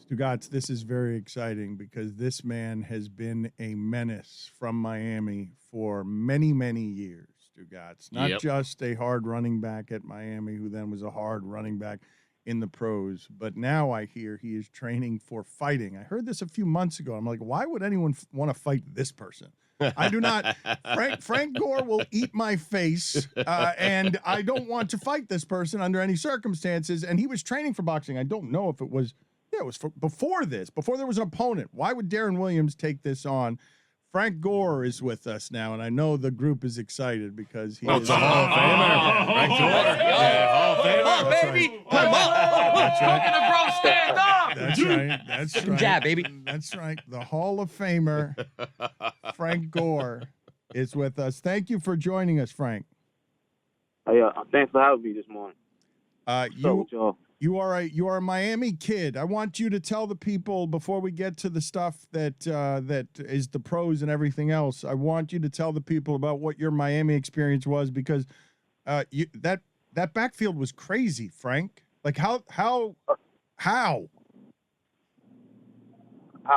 Stugotz, this is very exciting because this man has been a menace from Miami for many, many years. Stugotz, not Yep. just a hard running back at Miami, who then was a hard running back in the pros, but now I hear he is training for fighting. I heard this a few months ago. I'm like, why would anyone want to fight this person? I do not. Frank Gore will eat my face, and I don't want to fight this person under any circumstances. And he was training for boxing. I don't know if it was. Yeah, it was before this, before there was an opponent. Why would Deron Williams take this on? Frank Gore is with us now, and I know the group is excited because he It's a Hall of Famer. Frank Gore. Yeah, Hall of Famer. Come on, baby. Put him up. That's right. Talking to bro, stand up. That's right. That's right. Jab, baby. That's right. The Hall of Famer, Frank Gore, is with us. Thank you for joining us, Frank. Thanks for having me this morning. You are a Miami kid. I want you to tell the people before we get to the stuff that is the pros and everything else. I want you to tell the people about what your Miami experience was because that backfield was crazy, Frank. Like how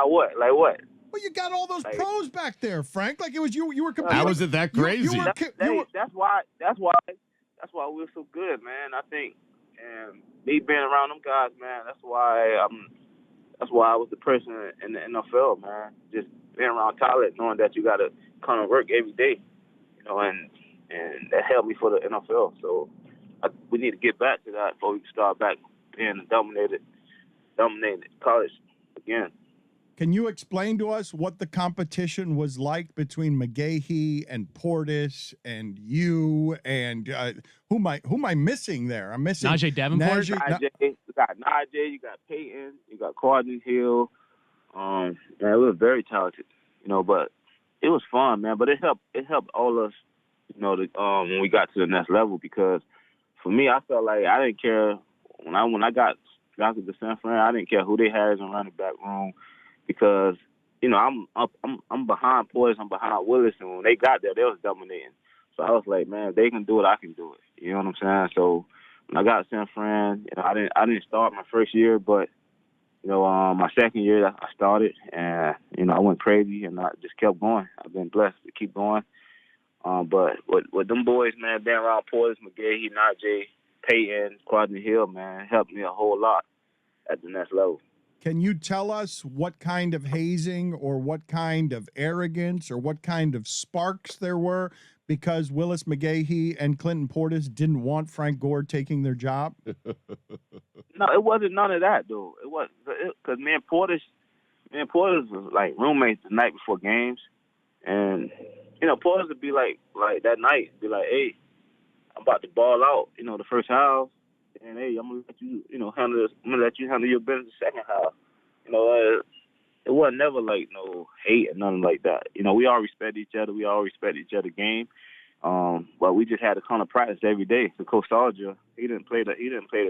what? Like what? Well, you got all those pros back there, Frank. Like it was you were competing. How was it that crazy? That's why we're so good, man. I think. And me being around them guys, man, that's why I was the person in the NFL, man. Just being around talent, knowing that you got to come to work every day, and that helped me for the NFL. So we need to get back to that before we start back being dominated college again. Can you explain to us what the competition was like between McGahee and Portis and you and who am I missing there? I'm missing Najee Davenport. You got Najee, you got Peyton, you got Courtney Hill. Man, we were very talented, but it was fun, man. But it helped all us, when we got to the next level because for me, I felt like I didn't care when I got drafted to San Fran. I didn't care who they had as a running back room. Because, I'm behind Portis, I'm behind Willis, and when they got there, they was dominating. So I was like, man, if they can do it, I can do it. You know what I'm saying? So when I got to San Fran, I didn't start my first year, but my second year I started, and I went crazy, and I just kept going. I've been blessed to keep going. But with them boys, man, being around Portis, McGahee, Najee, Peyton, Courtney Hill, man, helped me a whole lot at the next level. Can you tell us what kind of hazing or what kind of arrogance or what kind of sparks there were because Willis McGahee and Clinton Portis didn't want Frank Gore taking their job? No, it wasn't none of that, though. It was because me and Portis was like roommates the night before games, and Portis would be like that night, be like, hey, I'm about to ball out, the first half. And hey, I'm gonna let you, handle this. I'm gonna let you handle your business the second half. It wasn't never like no hate or nothing like that. We all respect each other. We all respect each other's game. But we just had to kind of practice every day. So Coach Sarger, he didn't play the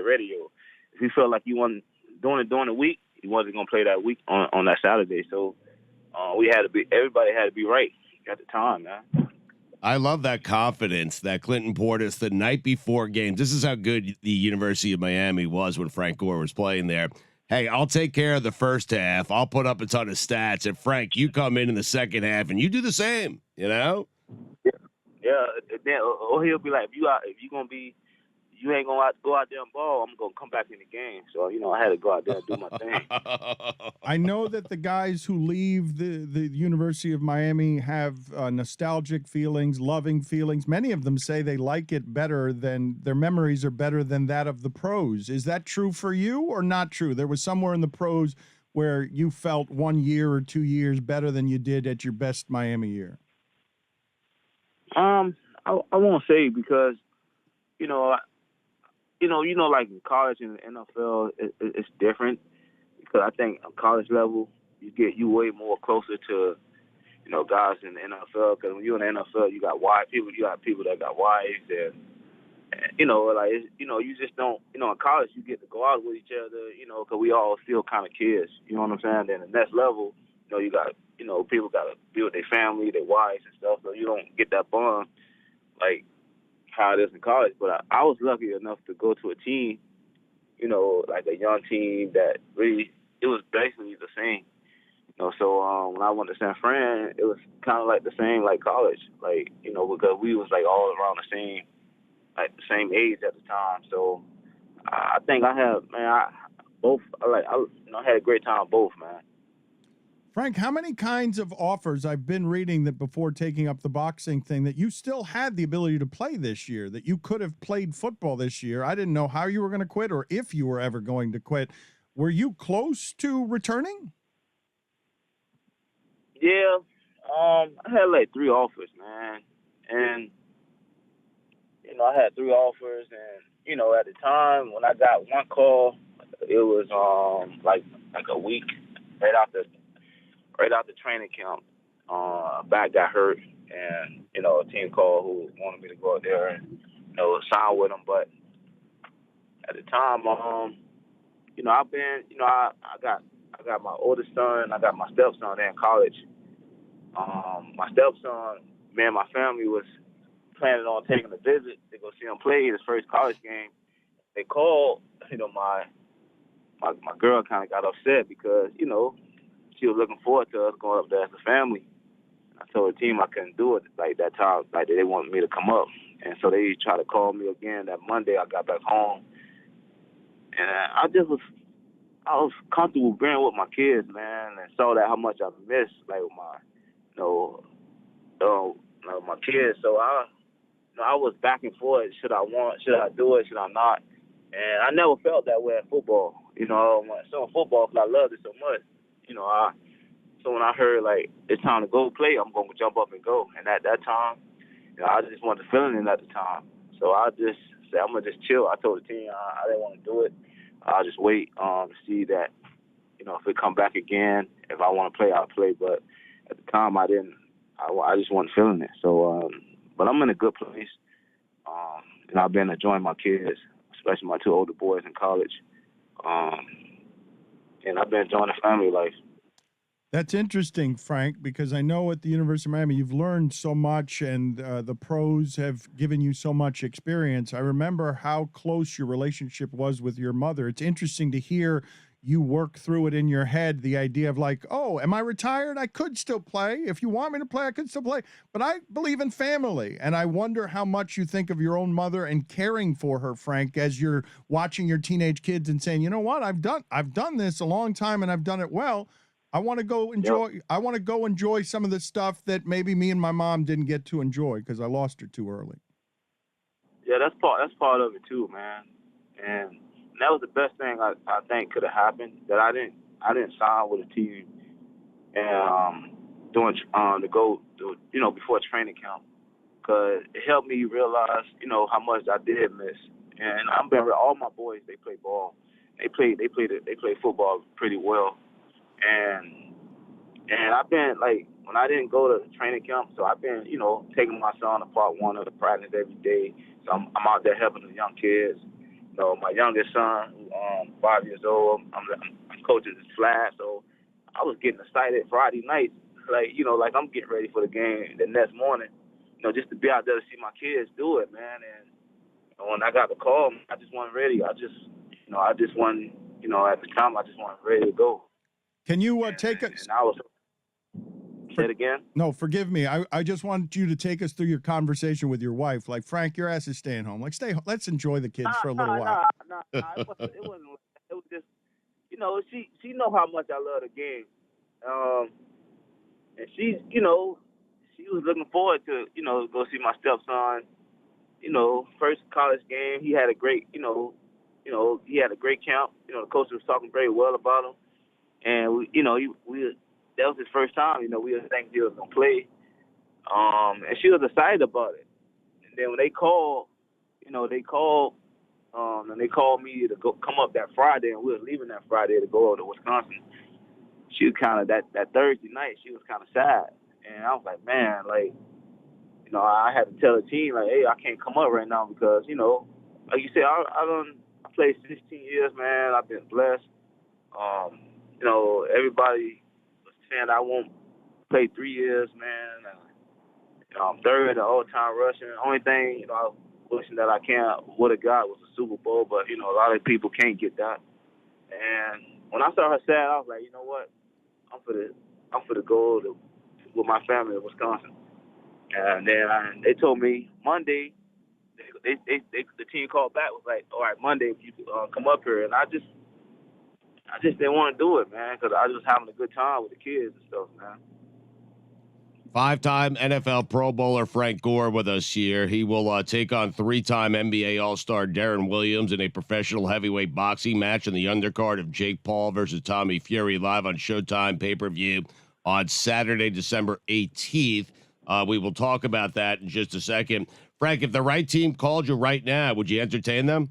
radio. If he felt like he wasn't doing it during the week, he wasn't gonna play that week on that Saturday. So everybody had to be right at the time, man. I love that confidence that Clinton Portis the night before games. This is how good the University of Miami was when Frank Gore was playing there. Hey, I'll take care of the first half. I'll put up a ton of stats. And Frank, you come in the second half and you do the same. Yeah. Then he'll be like, you ain't gonna go out there and ball, I'm gonna come back in the game. So, I had to go out there and do my thing. I know that the guys who leave the University of Miami have nostalgic feelings, loving feelings. Many of them say they like it better than their memories are better than that of the pros. Is that true for you or not true? There was somewhere in the pros where you felt 1 year or 2 years better than you did at your best Miami year. I won't say because, like in college and the NFL, it's different because I think on college level, you way more closer to, guys in the NFL. Because when you're in the NFL, you got people that got wives, and you just don't, in college you get to go out with each other, because we all still kind of kids. You know what I'm saying? Then the next level, you got, people got to be with their family, their wives and stuff, so you don't get that bond like how it is in college. But I was lucky enough to go to a team, like a young team that really, it was when I went to San Fran, it was kind of like the same like college, like because we was like all around the same age at the time. So I think I had I had a great time both, man. Frank, how many kinds of offers I've been reading that before taking up the boxing thing that you still had the ability to play this year, that you could have played football this year. I didn't know how you were going to quit or if you were ever going to quit. Were you close to returning? Yeah, I had like 3 offers, man, and I had 3 offers, and at the time when I got one call, it was like a week right after training camp. A back got hurt, and a team called who wanted me to go out there and sign with them, but at the time, I've been, I got my oldest son, I got my stepson there in college. My stepson, me and my family was planning on taking a visit to go see him play his first college game. They called, my girl kind of got upset because, she was looking forward to us going up there as a family. I told the team I couldn't do it like that time, like they wanted me to come up. And so they tried to call me again that Monday. I got back home. And I was comfortable being with my kids, man, and saw that how much I missed, like, with my, my kids. So I was back and forth. Should I do it? Should I not? And I never felt that way in football. So in football, because I loved it so much, so when I heard, like, it's time to go play, I'm going to jump up and go. And at that time, I just wanted the feeling at the time. So I just said, I'm going to just chill. I told the team I didn't want to do it. I'll just wait to see that, if it come back again, if I want to play, I'll play. But at the time, I didn't. I just wasn't feeling it. So, but I'm in a good place. And I've been enjoying my kids, especially my 2 older boys in college. And I've been enjoying the family life. That's interesting, Frank, because I know at the University of Miami you've learned so much and the pros have given you so much experience. I remember how close your relationship was with your mother. It's interesting to hear you work through it in your head, the idea of like, oh, am I retired? I could still play. If you want me to play, I could still play. But I believe in family. And I wonder how much you think of your own mother and caring for her, Frank, as you're watching your teenage kids and saying, you know what, I've done this a long time and I've done it well. I want to go enjoy. Yep. I want to go enjoy some of the stuff that maybe me and my mom didn't get to enjoy because I lost her too early. Yeah, that's part of it too, man. And that was the best thing I think could have happened. That I didn't sign with a team and to go before training camp, because it helped me realize how much I did miss. And I'm been all my boys, they play ball. They play football pretty well. And I've been, like, when I didn't go to training camp, so I've been, taking my son to Part 1 of the practice every day. So I'm out there helping the young kids. My youngest son, 5 years old, I'm coaching his flag. So I was getting excited Friday night, like I'm getting ready for the game the next morning, just to be out there to see my kids do it, man. And when I got the call, I just wasn't ready. I just wasn't, at the time, I just wasn't ready to go. Can you take us? And I was. Say it again? No, forgive me. I just want you to take us through your conversation with your wife. Like, Frank, your ass is staying home. Like, stay home. Let's enjoy the kids for a little while. No, it wasn't. It was just, she know how much I love the game. And she was looking forward to, go see my stepson. First college game. He had a great, he had a great camp. The coach was talking very well about him. And we that was his first time. We didn't think he was gonna play. And she was excited about it. And then when they called, and they called me to come up that Friday, and we were leaving that Friday to go over to Wisconsin. She was kind of that Thursday night. She was kind of sad, and I was like, man, like, I had to tell the team, like, hey, I can't come up right now because, like you said, I played 16 years, man. I've been blessed. Everybody was saying I won't play 3 years, man. I'm third in the all-time rushing. The only thing, I wishing that I would have got was a Super Bowl, but, a lot of people can't get that. And when I saw her sad, I was like, you know what? I'm for this. I'm for to go with my family in Wisconsin. And then they told me Monday. The team called back was like, all right, Monday you come up here, and I just didn't want to do it, man, because I was just having a good time with the kids and stuff, man. 5-time NFL Pro Bowler Frank Gore with us here. He will take on 3-time NBA All-Star Deron Williams in a professional heavyweight boxing match in the undercard of Jake Paul versus Tommy Fury live on Showtime pay-per-view on Saturday, December 18th. We will talk about that in just a second. Frank, if the right team called you right now, would you entertain them?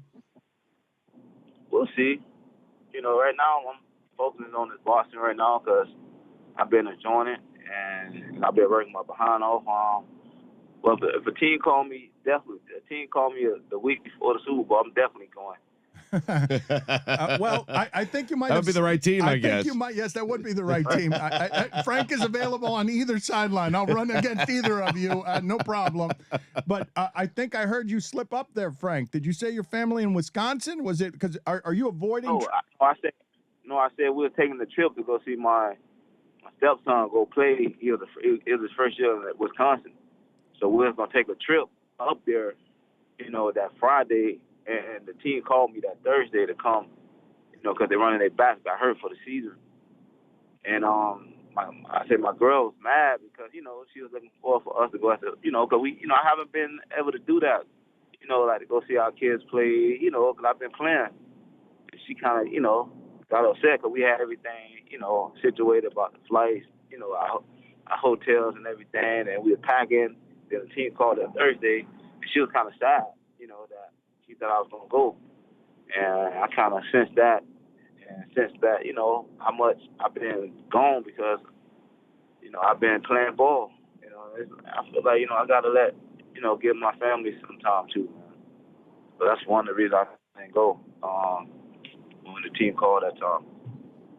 We'll see. Right now I'm focusing on this boxing right now because I've been enjoying it and I've been working my behind off. But if a team called me, definitely. If a team called me the week before the Super Bowl, I'm definitely going. Well, I think you might. That would be the right team, I guess. Think you might. Yes, that would be the right team. Frank is available on either sideline. I'll run against either of you, no problem. But I think I heard you slip up there, Frank. Did you say your family in Wisconsin? Was it because are you avoiding? I said we were taking the trip to go see my stepson go play. It was his first year in Wisconsin, so we were gonna take a trip up there. That Friday. And the team called me that Thursday to come, because they're running their backs, got hurt for the season. And I said my girl was mad because, she was looking forward for us to go after, because we, I haven't been able to do that, like to go see our kids play, because I've been playing. And she kind of, got upset because we had everything, situated about the flights, our hotels and everything, and we were packing. Then the team called that Thursday, and she was kind of sad, that she thought I was going to go. And I kind of sensed that, how much I've been gone because, I've been playing ball. I feel like, I got to give my family some time too. But that's one of the reasons I didn't go when the team called that time.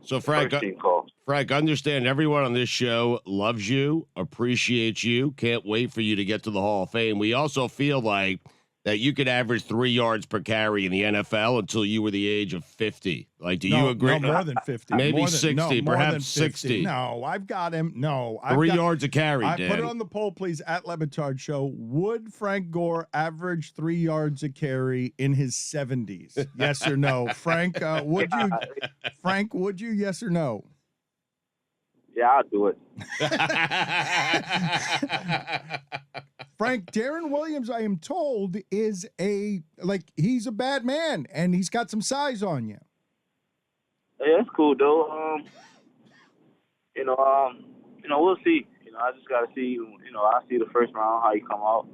So, Frank, understand everyone on this show loves you, appreciates you, can't wait for you to get to the Hall of Fame. We also feel like that you could average 3 yards per carry in the NFL until you were the age of 50. Like, do you agree? No, more than 50. Maybe 60, perhaps 60. No, I've got him. No. 3 yards a carry, Dan. Put it on the poll, please, at LeBatard Show. Would Frank Gore average 3 yards a carry in his 70s? Yes or no? Frank, would you? Frank, would you? Yes or no? Yeah, I'll do it. Frank, Deron Williams, I am told, is he's a bad man, and he's got some size on you. Yeah, that's cool, though. We'll see. I just got to see, I see the first round, how you come out,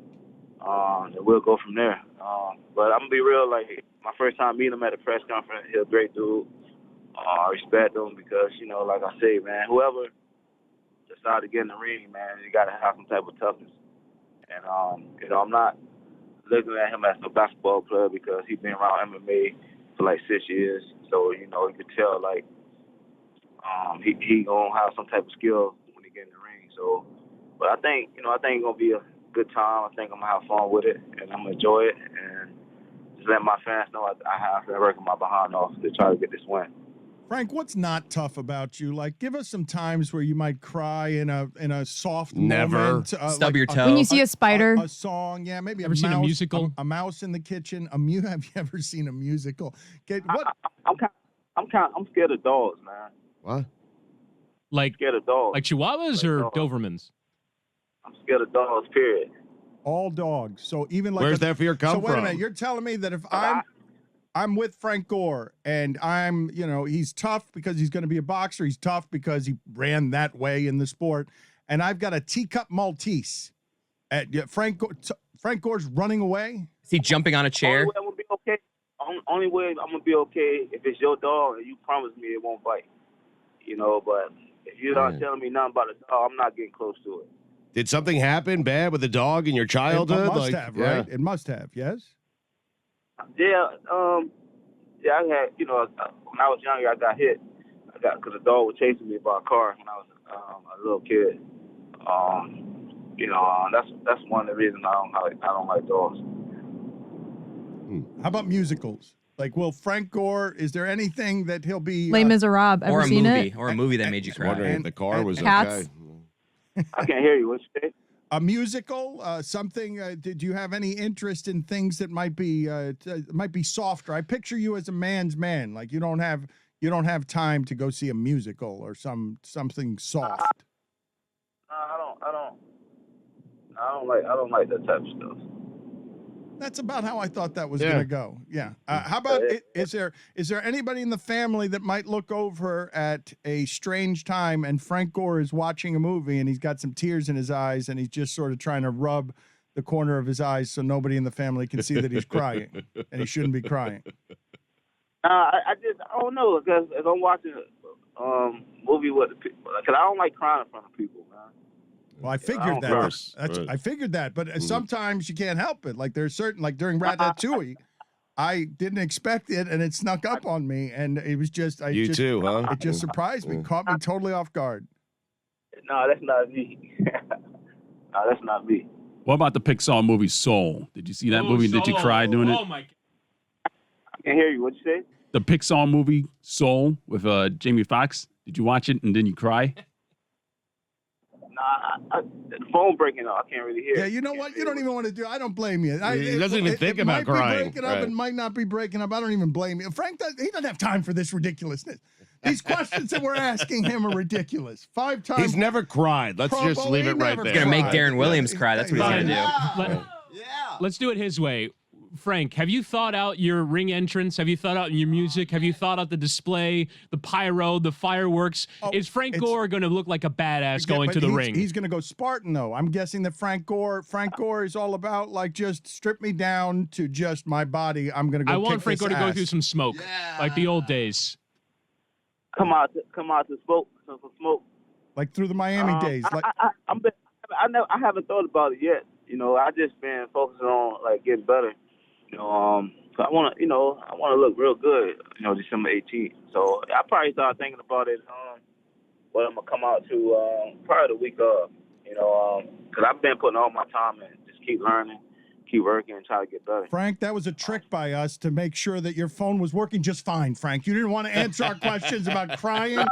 and we'll go from there. But I'm going to be real, like, my first time meeting him at a press conference, he's a great dude. I respect him because, like I say, man, whoever decided to get in the ring, man, you got to have some type of toughness. And, I'm not looking at him as a basketball player because he's been around MMA for like 6 years. So, you could tell, like, he going to have some type of skill when he get in the ring. So, but I think it's going to be a good time. I think I'm going to have fun with it, and I'm going to enjoy it. And just let my fans know I have been working my behind off to try to get this win. Frank, what's not tough about you? Like, give us some times where you might cry in a soft Never. moment. Stub your toe. When you see a spider. A song, yeah, maybe Ever seen a musical? A mouse in the kitchen. Have you ever seen a musical? I'm scared of dogs, man. What? Like Scared of dogs. like Chihuahuas or dogs. Dobermans? I'm scared of dogs, period. All dogs. So even like Where's that fear come so from? wait a minute, you're telling me that if I'm with Frank Gore and I'm, he's tough because he's going to be a boxer. He's tough because he ran that way in the sport. And I've got a teacup Maltese. Frank Gore's running away. Is he jumping on a chair? Only way I'm going to be okay if it's your dog and you promise me it won't bite. But if you're not telling me nothing about the dog, I'm not getting close to it. Did something happen bad with the dog in your childhood? It must have, right? It must have, yes? Yeah, I had, when I was younger, I got hit. Because the dog was chasing me by a car when I was a little kid. That's one of the reasons I don't like dogs. How about musicals? Like, will Frank Gore? Is there anything that he'll be? Les Miserables. Ever Or a seen movie. it? Or a movie that made you Just cry. wondering if the car was Cats. okay. I can't hear you. What you say? A musical, something? Did you have any interest in things that might be softer? I picture you as a man's man. Like you don't have time to go see a musical or something soft. I don't like that type of stuff. That's about how I thought that was Yeah. going to go. Yeah. How about is there anybody in the family that might look over at a strange time and Frank Gore is watching a movie and he's got some tears in his eyes and he's just sort of trying to rub the corner of his eyes so nobody in the family can see that he's crying and he shouldn't be crying? I don't know because if I'm watching a movie with the people, because I don't like crying in front of people, man. Well, I I figured don't that. cry. Right. I figured that, but sometimes you can't help it. Like there's certain, like during Ratatouille, I didn't expect it, and it snuck up on me, and it was just, You too, huh? It just surprised me, caught me totally off guard. No, that's not me. No, that's not me. What about the Pixar movie Soul? Did you see that movie? Did you cry doing it? Oh my! I can't hear you. What you say? The Pixar movie Soul with Jamie Foxx. Did you watch it and then you cry? Nah, the phone breaking up. I can't really hear. Yeah, you know what? You don't even want to do. I don't blame you. He doesn't even think about might crying. Be breaking up, Right. and might not be breaking up. I don't even blame you. Frank, he doesn't have time for this ridiculousness. These questions that we're asking him are ridiculous. 5 times. He's never cried. Let's Pro just Bowl, leave he it right never there. He's gonna make cried. Darren Williams cry. That's what he's gonna do. Yeah. Let's do it his way. Frank, have you thought out your ring entrance? Have you thought out your music? Have you thought out the display, the pyro, the fireworks? Oh, Is Frank it's- Gore going to look like a badass Yeah, going but to the he's, ring? He's going to go Spartan, though. I'm guessing that Frank Gore is all about like just strip me down to just my body. I'm going to go. I want kick Frank this Gore to go ass. through some smoke, like the old days. Come out to smoke, some smoke. like through the Miami days. Like I haven't thought about it yet. You know, I just been focusing on like getting better. You know, so I want to look real good. You know, December 18th. So I probably start thinking about it. What I'm gonna come out to probably the week of. You know, because I've been putting all my time in, just keep learning, keep working, and try to get better. Frank, that was a trick by us to make sure that your phone was working just fine. Frank, you didn't want to answer our questions about crying.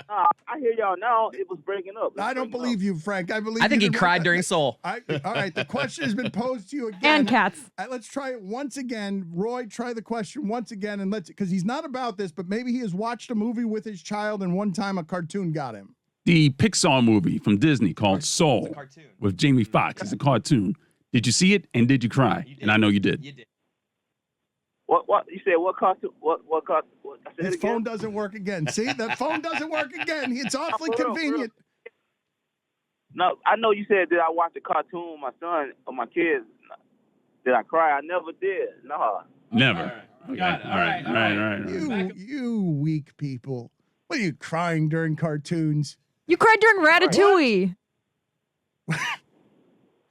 I hear y'all now. It was breaking up. I don't believe you, Frank. I believe. I think you he didn't- cried during Soul. All right, the question has been posed to you again. And cats. Let's try it once again. Roy, try the question once again, and because he's not about this, but maybe he has watched a movie with his child, and one time a cartoon got him. The Pixar movie from Disney called Soul with Jamie Foxx. It's a cartoon. Did you see it and did you cry? And I know you did. You did. What you said? What cartoon? What cartoon? I said His it again? phone doesn't work again. See, that phone doesn't work again. It's awfully For real, for real. convenient. No, I know you said did I watch a cartoon with my son or my kids? Did I cry? I never did. No. Never. Okay. Got it. All right. You weak people. What are you crying during cartoons? You cried during Ratatouille.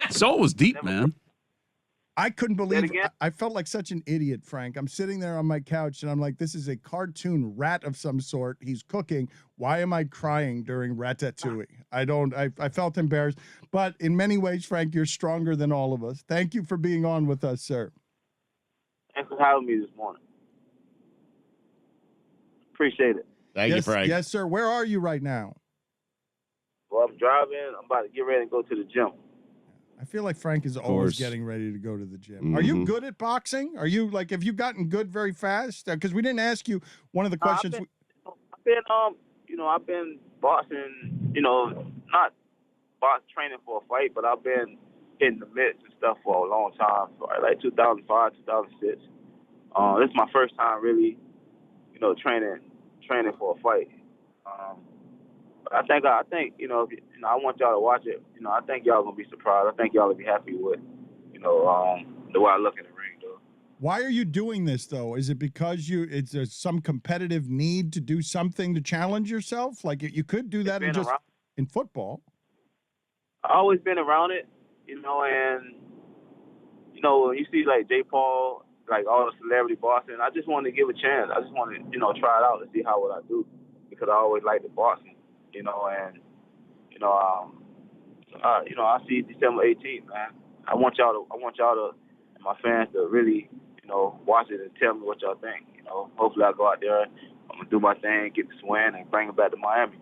Soul was deep, man. I couldn't Say it believe again? I felt like such an idiot, Frank. I'm sitting there on my couch and I'm like, this is a cartoon rat of some sort. He's cooking. Why am I crying during Ratatouille? I felt embarrassed. But in many ways, Frank, you're stronger than all of us. Thank you for being on with us, sir. Thanks for having me this morning. Appreciate it. Thank you, Yes, Frank. yes, sir. Where are you right now? Well, I'm driving. I'm about to get ready and go to the gym. I feel like Frank is always course. getting ready to go to the gym. Are you Mhm. good at boxing? Are you like, have you gotten good very fast? Because we didn't ask you one of the questions. I've been boxing, not box training for a fight, but I've been hitting the mitts and stuff for a long time, so like 2005, 2006. This is my first time really, training for a fight. But I think, I want y'all to watch it. I think y'all gonna be surprised. I think y'all will be happy with, the way I look in the ring, though. Why are you doing this though? Is it because there's some competitive need to do something to challenge yourself? Like you could do that in football. I always been around it, and when you see like J. Paul, like all the celebrity boxing, I just wanted to give a chance. I just wanted to, try it out and see how would I do, because I always liked the boxing, I see December 18th, man. I want y'all to, and my fans to really, watch it and tell me what y'all think. Hopefully I go out there, I'm gonna do my thing, get this win, and bring it back to Miami.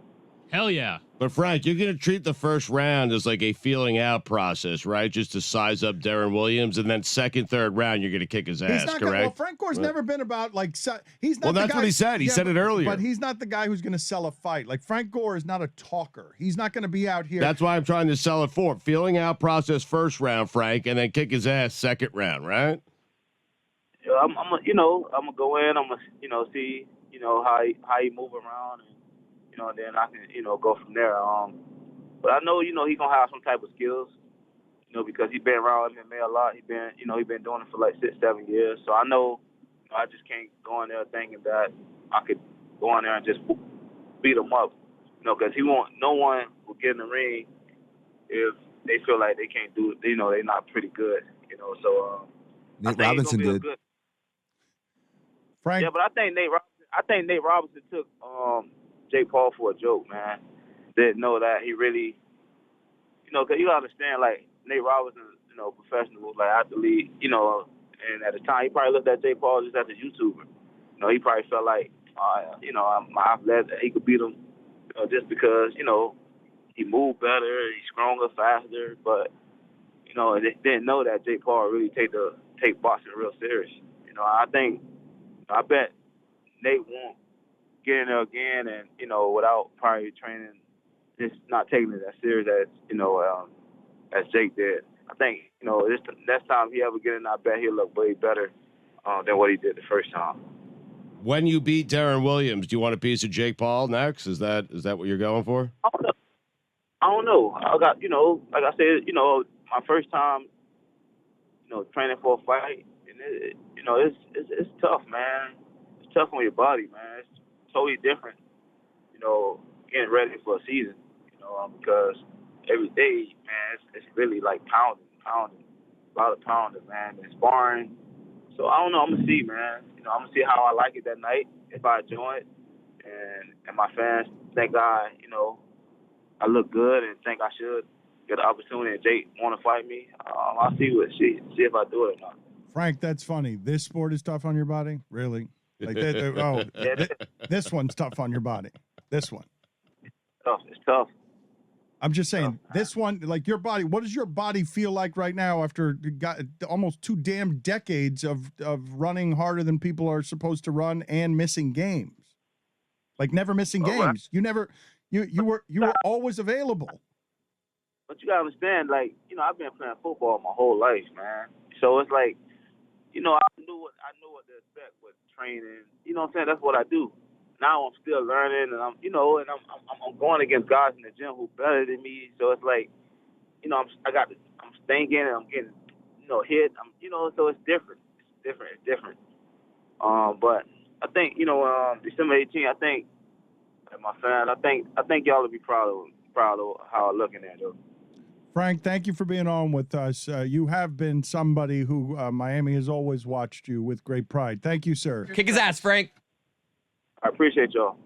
Hell yeah. But Frank, you're going to treat the first round as like a feeling out process, right? Just to size up Deron Williams, and then second, third round, you're going to kick his ass, Well, correct? Frank Gore's never been about like he's not. Well, the that's guy, what he said. He said it earlier. But he's not the guy who's going to sell a fight. Like Frank Gore is not a talker. He's not going to be out here. That's why I'm trying to sell it for feeling out process first round, Frank, and then kick his ass second round, right? Yeah, I'm gonna go in. I'm gonna, see, how he move around, and then I can, go from there. But I know, he's gonna have some type of skills, because he's been around MMA a lot. He's been doing it for like 6-7 years. So I know, I just can't go in there thinking that I could go in there and just beat him up, because no one will get in the ring if they feel like they can't do it. They're not pretty good, So Nate Robinson did. Frank. Yeah, but I think Nate Robinson took Jake Paul for a joke, man. Didn't know that he really, because you gotta understand, like Nate Robinson, professional, like athlete, and at the time he probably looked at Jake Paul just as a YouTuber. He probably felt like, my athlete, he could beat him, just because, he moved better, he's stronger, faster, but they didn't know that Jake Paul really take boxing real serious. I bet Nate won't get in there again, and without probably training, just not taking it as serious as Jake did. I think this next time he ever get in, I bet he'll look way better than what he did the first time. When you beat Deron Williams, do you want a piece of Jake Paul next? Is that what you're going for? I don't know. I got like I said, my first time, training for a fight, and it's tough, man. It's tough on your body, man. It's totally different, getting ready for a season, because every day, man, it's really like pounding, a lot of pounding, man, and sparring. So I don't know. I'm gonna see, man. I'm gonna see how I like it that night, if I enjoy it, and my fans think I look good and think I should get an opportunity. And Jake want to fight me. I'll see if I do it or not. Frank, that's funny. This sport is tough on your body, really. Like this one's tough on your body. This one. It's tough. I'm just saying, this one, like your body, what does your body feel like right now after almost 2 damn decades of running harder than people are supposed to run and missing games? Like never missing games. You were always available. But you gotta understand, like, I've been playing football my whole life, man. So it's like, I knew what to expect with training. You know what I'm saying? That's what I do. Now I'm still learning, and I'm going against guys in the gym who better than me. So it's like, I'm thinking and I'm getting, hit. So it's different. It's different. But I think, December 18th, I think, my fan, I think y'all will be proud of how I'm looking at it. Frank, thank you for being on with us. You have been somebody who Miami has always watched you with great pride. Thank you, sir. Kick his ass, Frank. I appreciate y'all.